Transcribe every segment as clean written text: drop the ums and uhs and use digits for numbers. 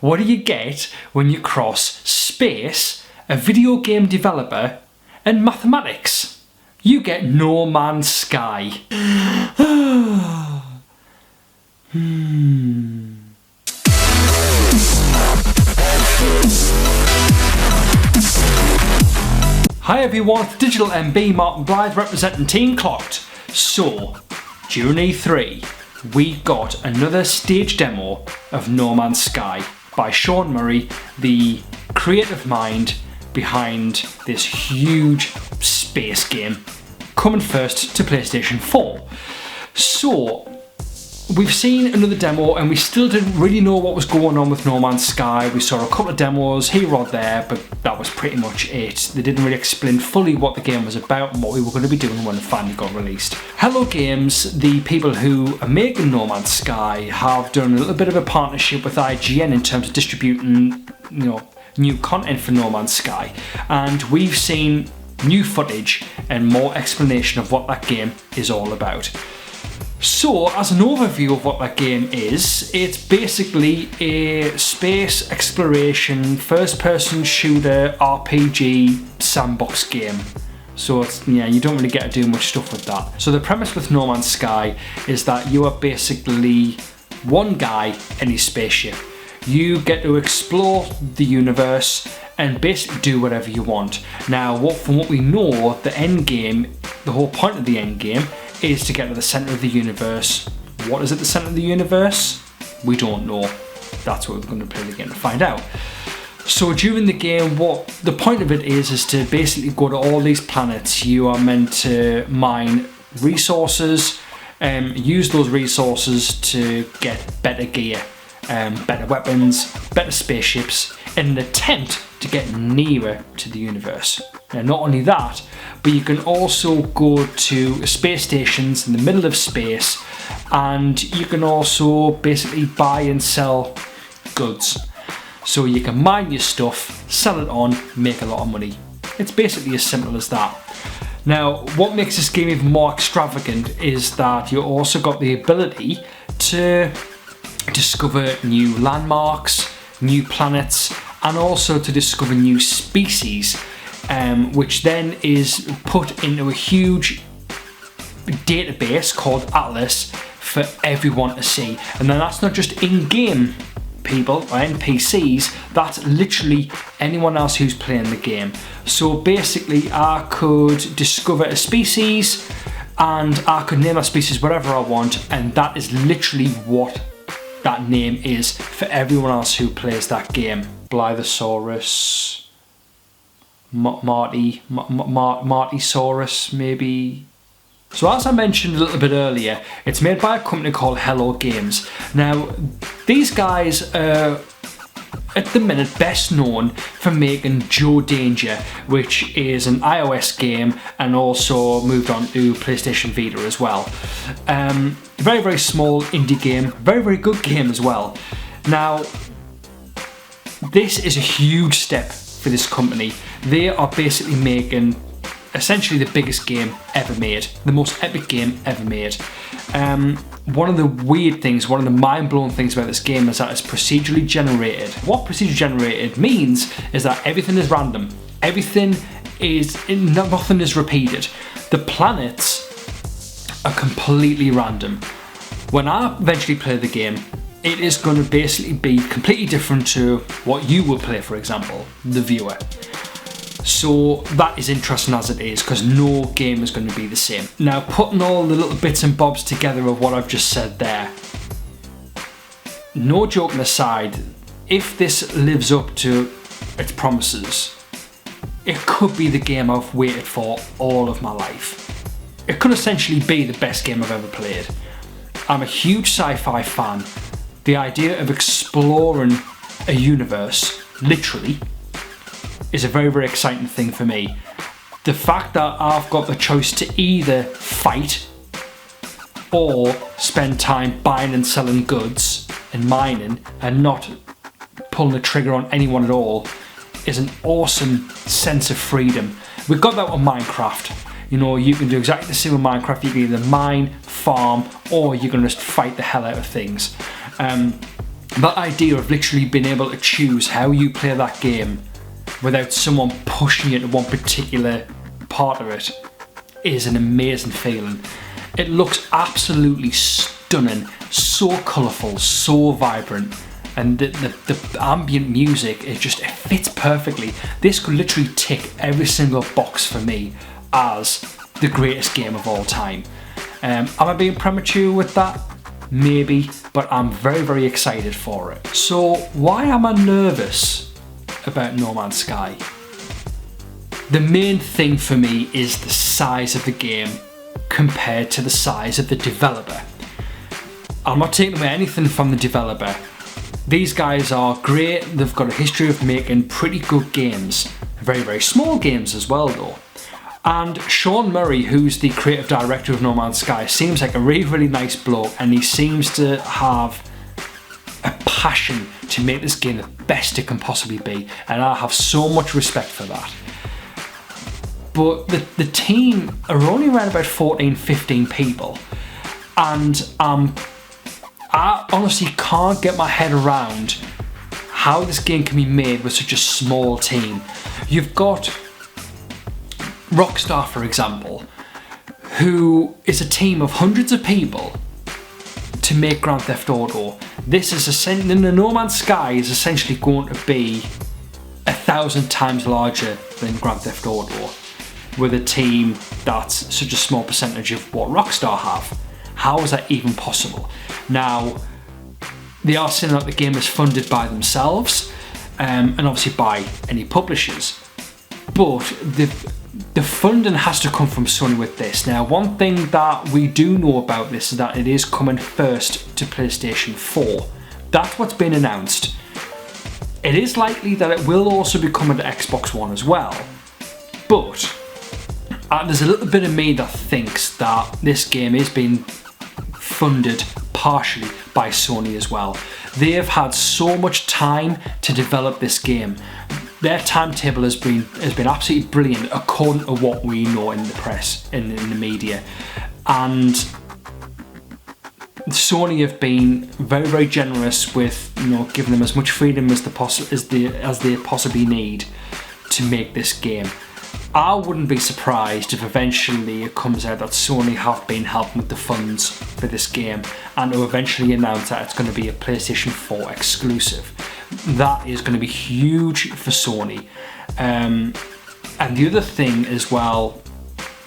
what do you get when you cross space, a video game developer, and mathematics? You get No Man's Sky. Hi everyone, it's Digital MB Martin Blythe representing Team Clocked. So, during E3, we got another stage demo of No Man's Sky by Sean Murray, the creative mind behind this huge space game, coming first to PlayStation 4. So, we've seen another demo and we still didn't really know what was going on with No Man's Sky. We saw a couple of demos here or there, but that was pretty much it. They didn't really explain fully what the game was about and what we were going to be doing when it finally got released. Hello Games, the people who are making No Man's Sky, have done a little bit of a partnership with IGN in terms of distributing, new content for No Man's Sky, and we've seen new footage and more explanation of what that game is all about. So, as an overview of what that game is, it's basically a space exploration, first-person shooter, RPG, sandbox game. So it's, you don't really get to do much stuff with that. So the premise with No Man's Sky is that you are basically one guy in his spaceship. You get to explore the universe and basically do whatever you want. Now, from what we know, the end game, the whole point of the end game, is to get to the centre of the universe. What is at the centre of the universe? We don't know. That's what we're going to play the game to find out. So during the game, what the point of it is to basically go to all these planets. You are meant to mine resources, use those resources to get better gear, better weapons, better spaceships, in an attempt to get nearer to the universe. Now, not only that, but you can also go to space stations in the middle of space, and you can also basically buy and sell goods. So you can mine your stuff, sell it on, make a lot of money. It's basically as simple as that. Now, what makes this game even more extravagant is that you also got the ability to discover new landmarks, new planets, and also to discover new species, which then is put into a huge database called Atlas for everyone to see. And then that's not just in-game people or NPCs, that's literally anyone else who's playing the game. So basically I could discover a species and I could name that species whatever I want, and that is literally what that name is for everyone else who plays that game. Blythosaurus, Martysaurus maybe. So as I mentioned a little bit earlier, it's made by a company called Hello Games. Now, these guys are at the minute best known for making Joe Danger, which is an iOS game and also moved on to PlayStation Vita as well. Very, very small indie game, very, very good game as well. Now, this is a huge step for this company. They are basically making essentially the biggest game ever made, the most epic game ever made. One of the weird things, one of the mind-blowing things about this game is that it's procedurally generated. What procedurally generated means is that everything is random. Nothing is repeated. The planets are completely random. When I eventually play the game, it is going to basically be completely different to what you will play, for example, the viewer. So that is interesting as it is, because no game is going to be the same. Now, putting all the little bits and bobs together of what I've just said there, no joking aside, if this lives up to its promises, it could be the game I've waited for all of my life. It could essentially be the best game I've ever played. I'm a huge sci-fi fan. The idea of exploring a universe, literally, is a very, very exciting thing for me. The fact that I've got the choice to either fight or spend time buying and selling goods and mining and not pulling the trigger on anyone at all is an awesome sense of freedom. We've got that with Minecraft. You can do exactly the same with Minecraft. You can either mine, farm, or you can just fight the hell out of things. That idea of literally being able to choose how you play that game without someone pushing you to one particular part of it is an amazing feeling. It looks absolutely stunning, so colourful, so vibrant, and the ambient music, it fits perfectly. This could literally tick every single box for me as the greatest game of all time. Am I being premature with that? Maybe, but I'm very, very excited for it. So why am I nervous about No Man's Sky? The main thing for me is the size of the game compared to the size of the developer. I'm not taking away anything from the developer. These guys are great, they've got a history of making pretty good games. Very, very small games as well though. And Sean Murray, who's the creative director of No Man's Sky, seems like a really, really nice bloke, and he seems to have a passion to make this game the best it can possibly be, and I have so much respect for that. But the team are only around about 14, 15 people, and I honestly can't get my head around how this game can be made with such a small team. You've got Rockstar, for example, who is a team of hundreds of people to make Grand Theft Auto. This is essentially, No Man's Sky is essentially going to be 1,000 times larger than Grand Theft Auto, with a team that's such a small percentage of what Rockstar have. How is that even possible? Now, they are saying that the game is funded by themselves, and obviously by any publishers, but the funding has to come from Sony with this. Now, one thing that we do know about this is that it is coming first to PlayStation 4. That's what's been announced. It is likely that it will also be coming to Xbox One as well, but there's a little bit of me that thinks that this game is being funded partially by Sony as well. They have had so much time to develop this game. Their timetable has been absolutely brilliant according to what we know in the press, in the media, and Sony have been very, very generous with, you know, giving them as much freedom as they possibly need to make this game. I wouldn't be surprised if eventually it comes out that Sony have been helping with the funds for this game, and to eventually announce that it's going to be a PlayStation 4 exclusive. That is going to be huge for Sony. And the other thing as well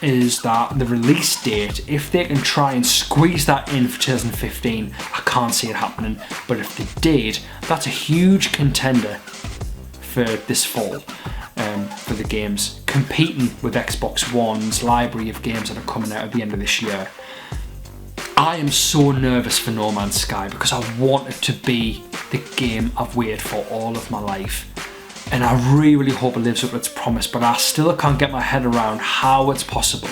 is that the release date, if they can try and squeeze that in for 2015, I can't see it happening, but if they did, that's a huge contender for this fall. For the games, competing with Xbox One's library of games that are coming out at the end of this year. I am so nervous for No Man's Sky because I want it to be the game I've waited for all of my life, and I really, really hope it lives up to its promise, but I still can't get my head around how it's possible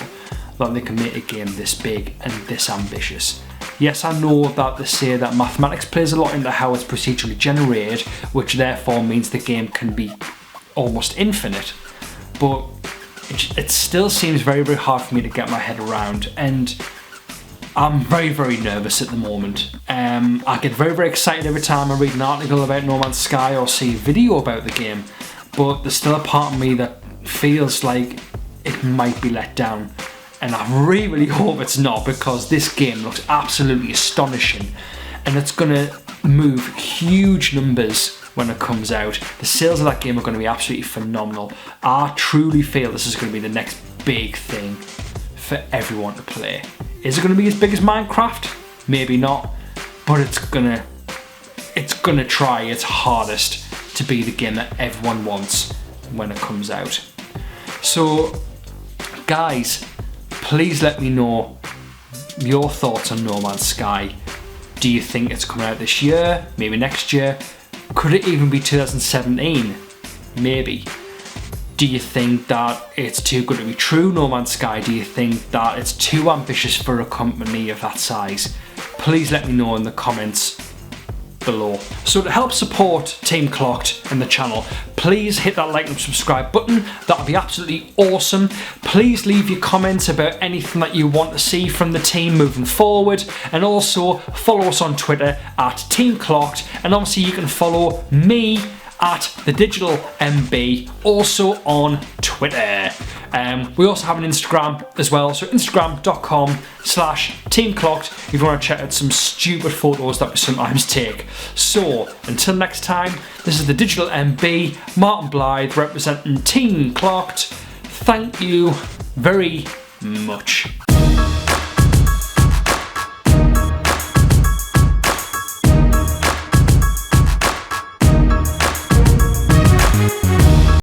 that they can make a game this big and this ambitious. Yes, I know that they say that mathematics plays a lot into how it's procedurally generated, which therefore means the game can be almost infinite, but it still seems very, very hard for me to get my head around, and I'm very, very nervous at the moment. I get very, very excited every time I read an article about No Man's Sky or see a video about the game, but there's still a part of me that feels like it might be let down, and I really, really hope it's not, because this game looks absolutely astonishing, and it's gonna move huge numbers when it comes out. The sales of that game are going to be absolutely phenomenal. I truly feel this is going to be the next big thing for everyone to play. Is it going to be as big as Minecraft? Maybe not, but it's gonna try its hardest to be the game that everyone wants when it comes out. So, guys, please let me know your thoughts on No Man's Sky. Do you think it's coming out this year? Maybe next year? Could it even be 2017? Maybe. Do you think that it's too good to be true, No Man's Sky? Do you think that it's too ambitious for a company of that size? Please let me know in the comments below. So to help support Team Clocked and the channel, please hit that like and subscribe button. That would be absolutely awesome. Please leave your comments about anything that you want to see from the team moving forward, and also follow us on Twitter at Team Clocked, and obviously you can follow me at the Digital MB also on Twitter. We also have an Instagram as well, so instagram.com/teamclocked if you want to check out some stupid photos that we sometimes take. So until next time, this is the Digital MB, Martin Blythe representing Team Clocked. Thank you very much.